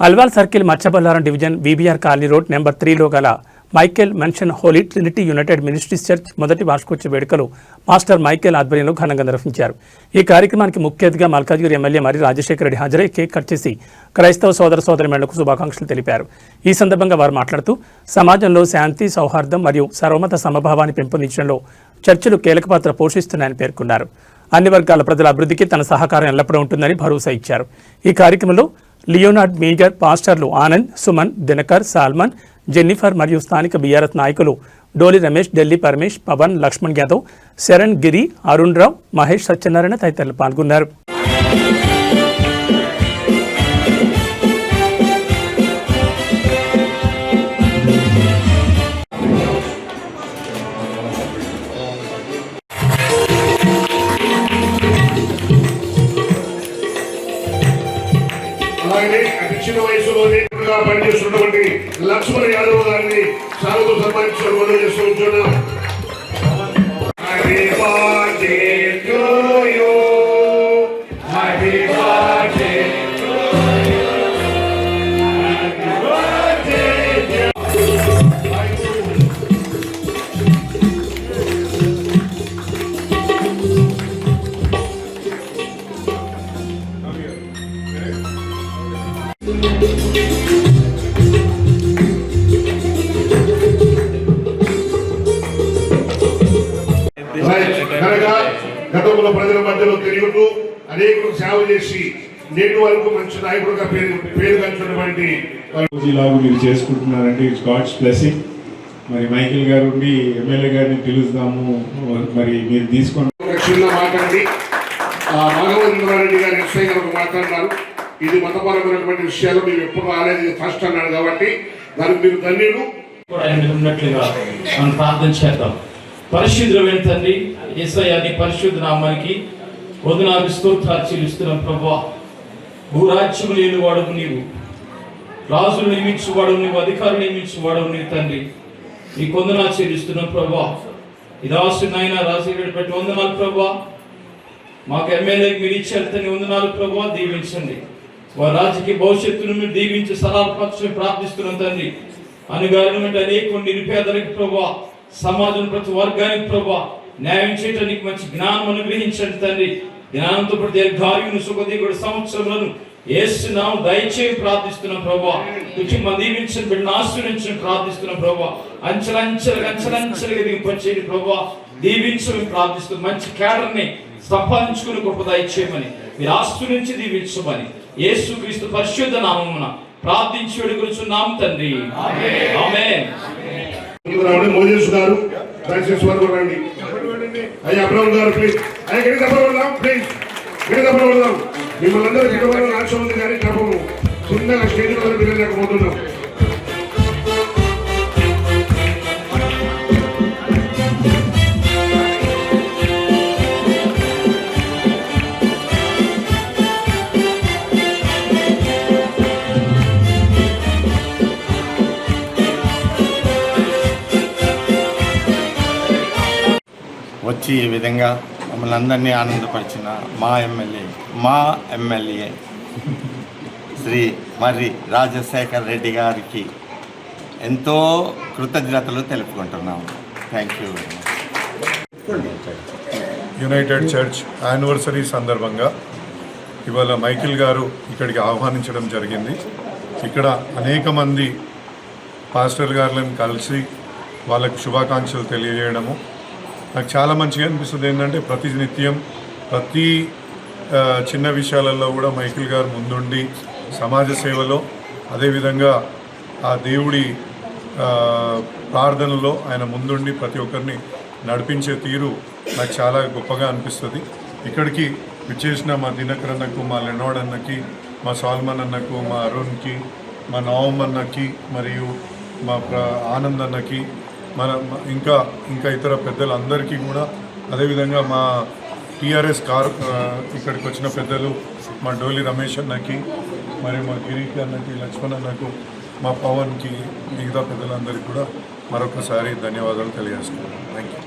Alwal circle Machabollaram division BBR colony road number 3లో గల Michael Mansion Holy Trinity United Ministries Church మొదటి వార్షికోత్సవ వేడుకలు మాస్టర్ మైకేల్ ఆధ్వర్యంలో ఘనంగా నిర్వహించారు. ఈ కార్యక్రమానికి ముఖ్య అతిథిగా మల్కాజ్గిరి ఎమ్మెల్యే మరి రాజశేఖర రెడ్డి హాజరై కేక్ కట్ చేసి క్రైస్తవ సోదర సోదరీమణులకు శుభాకాంక్షలు తెలిపారు. ఈ సందర్భంగా వారు మాట్లాడుతూ సమాజంలో శాంతి, సౌహార్దం మరియు సర్వమత సమభావాన్ని పెంపొందించడంలో చర్చిలు కీలక పాత్ర పోషిస్తున్నాయని పేర్కొన్నారు. అన్ని వర్గాల ప్రజల అభివృద్ధికి తన సహకారం ఎల్లప్పుడూ ఉంటుందని భరోసా ఇచ్చారు. ఈ కార్యక్రమంలో లియోనార్డ్ మీగర్, పాస్టర్లు ఆనంద్, సుమన్, దినకర్, సాల్మన్, జెన్నిఫర్ మరియు స్థానిక బీఆర్ఎస్ నాయకులు డోలి రమేష్, ఢిల్లీ పరమేష్, పవన్, లక్ష్మణ్ యాదవ్, శరణ్ గిరి, అరుణ్ రావు, మహేష్ సత్యనారాయణ తదితరులు పాల్గొన్నారు. చిన్న వయసులోనే పనిచేస్తున్నటువంటి లక్ష్మణ్ యాదవ్ గారిని సాగుతూ సన్మానించడం చేస్తున్నాం. గతంలో ప్రజల మధ్యలో తిరుగుతూ అనేకులకు సేవ చేసి నేటి వరకు మంచి నాయకుడుగా పేరు గంచినటువంటి మీరు చేసుకుంటున్నారంటే ఇట్స్ గాడ్స్ బ్లెస్సింగ్. మరి మైకేల్ గారు ఉండి ఎమ్మెల్యే గారిని పిలుస్తాము, మరి మీరు తీసుకోండి. ఒక చిన్న మాట్లాడి రాఘవేంద్రారెడ్డి గారు ఎస్ఐ గారు మాట్లాడినారు. ఇది మతపరమైనటువంటి విషయాలు మేము ఎప్పుడు రాలేదు, ఫస్ట్ అన్నాడు కాబట్టి దానికి మీరు ధన్యులు. ఉన్నట్లుగా మనం ప్రార్థన చేద్దాం. పరిశుద్ధమైన తండ్రి యేసయ్య, నీ పరిశుద్ధ నామానికి వందనాలు స్తోత్రాలు చెల్లిస్తున్నాం ప్రభువా. భూరాజ్యం లేని వాడవు నీవు, రాజులు నియమించువాడవు నీవు, అధికారులు నియమించువాడవు నీవు తండ్రి. నీకు వందనాలు చెల్లిస్తున్నాం ప్రభువా. ఈ దాసు నాయన రాజశేఖర్ పెట్టి వందనాలు ప్రభువా. మాకు ఎమ్మెల్యేకి మీరు ఇచ్చారు తండ్రి, వందనాలు ప్రభువా. దీవించండి, వారి రాజకీయ భవిష్యత్తును మీరు దీవించి సలహాపక్షం ప్రార్థిస్తున్నాం తండ్రి. అనుగారినటువంటి అనేక నిరుపేదలకు ప్రభువా, సమాజం ప్రతి వర్గానికి ప్రభువా న్యాయం చేయడానికి మంచి జ్ఞానం అనుగ్రహించండి తండ్రి. జ్ఞానంతో పాటు దీర్ఘాయువును సుఖదీగుడు సంవత్సరములను యేసునామమున దయచేసి ప్రార్థిస్తున్నాం ప్రభువా. కుటుంబం దీవించండి, బిడ్డను ఆశీర్వదించండి ప్రార్థిస్తున్నాం ప్రభువా. అంచెలంచెలుగా దిగిపచ్చేయండి ప్రభువా. దీవించమని ప్రార్థిస్తున్నాం. మంచి కేడర్ని సంపాదించుకుని గొప్ప దయచేయమని, మీరు ఆస్తు నుంచి దీవించమని యేసుక్రీస్తు పరిశుద్ధ నామమున ప్రార్థించి వేడుకొనుచున్నాం తండ్రి. ఆమేన్. మోజేసు గారు దయచేసి వరకు రండి. అయ్యా అబ్రహం గారు ప్లీజ్, అయ్యా గడి తప్పబడదాం ప్లీజ్, గడి తప్పబడదాం. మిమ్మల్ని అందరూ గిట్టబడి ఆశ ఉంది కానీ తప్పము చిన్నగా స్టేజ్ మీద పిల్లలేకపోతున్నాం. వచ్చి ఈ విధంగా మమ్మల్ని అందరినీ ఆనందపరిచిన మా ఎమ్మెల్యే శ్రీ మర్రి రాజశేఖర రెడ్డి గారికి ఎంతో కృతజ్ఞతలు తెలుపుకుంటున్నాము. Thank you. United Church anniversary సందర్భంగా ఇవాళ మైకేల్ గారు ఇక్కడికి ఆహ్వానించడం జరిగింది. ఇక్కడ అనేక మంది పాస్టర్ గారులను కలిసి వాళ్ళకు శుభాకాంక్షలు తెలియజేయడము నాకు చాలా మంచిగా అనిపిస్తుంది. ఏంటంటే ప్రతి చిన్న విషయాలలో కూడా మైకేల్ గారు ముందుండి సమాజ సేవలో, అదేవిధంగా ఆ దేవుడి ప్రార్థనలో ఆయన ముందుండి ప్రతి ఒక్కరిని నడిపించే తీరు నాకు చాలా గొప్పగా అనిపిస్తుంది. ఇక్కడికి విచ్చేసిన మా దినకర్ అన్నకు, మా లెనోడ్ అన్నకి, మా సాల్మన్ అన్నకు, మా అరుణ్కి, మా నవం అన్నకి, మరియు మా ఆనంద్ అన్నకి, ఇంకా ఇతర పెద్దలందరికీ కూడా, అదేవిధంగా మా టీఆర్ఎస్ ఇక్కడికి వచ్చిన పెద్దలు మా డోలి రమేష్ అన్నకి, మరియు మా గిరికి అన్నకి, లక్ష్మణ్ అన్నకు, మా పవన్కి, మిగతా పెద్దలందరికీ కూడా మరొకసారి ధన్యవాదాలు తెలియజేస్తున్నాను. Thank you.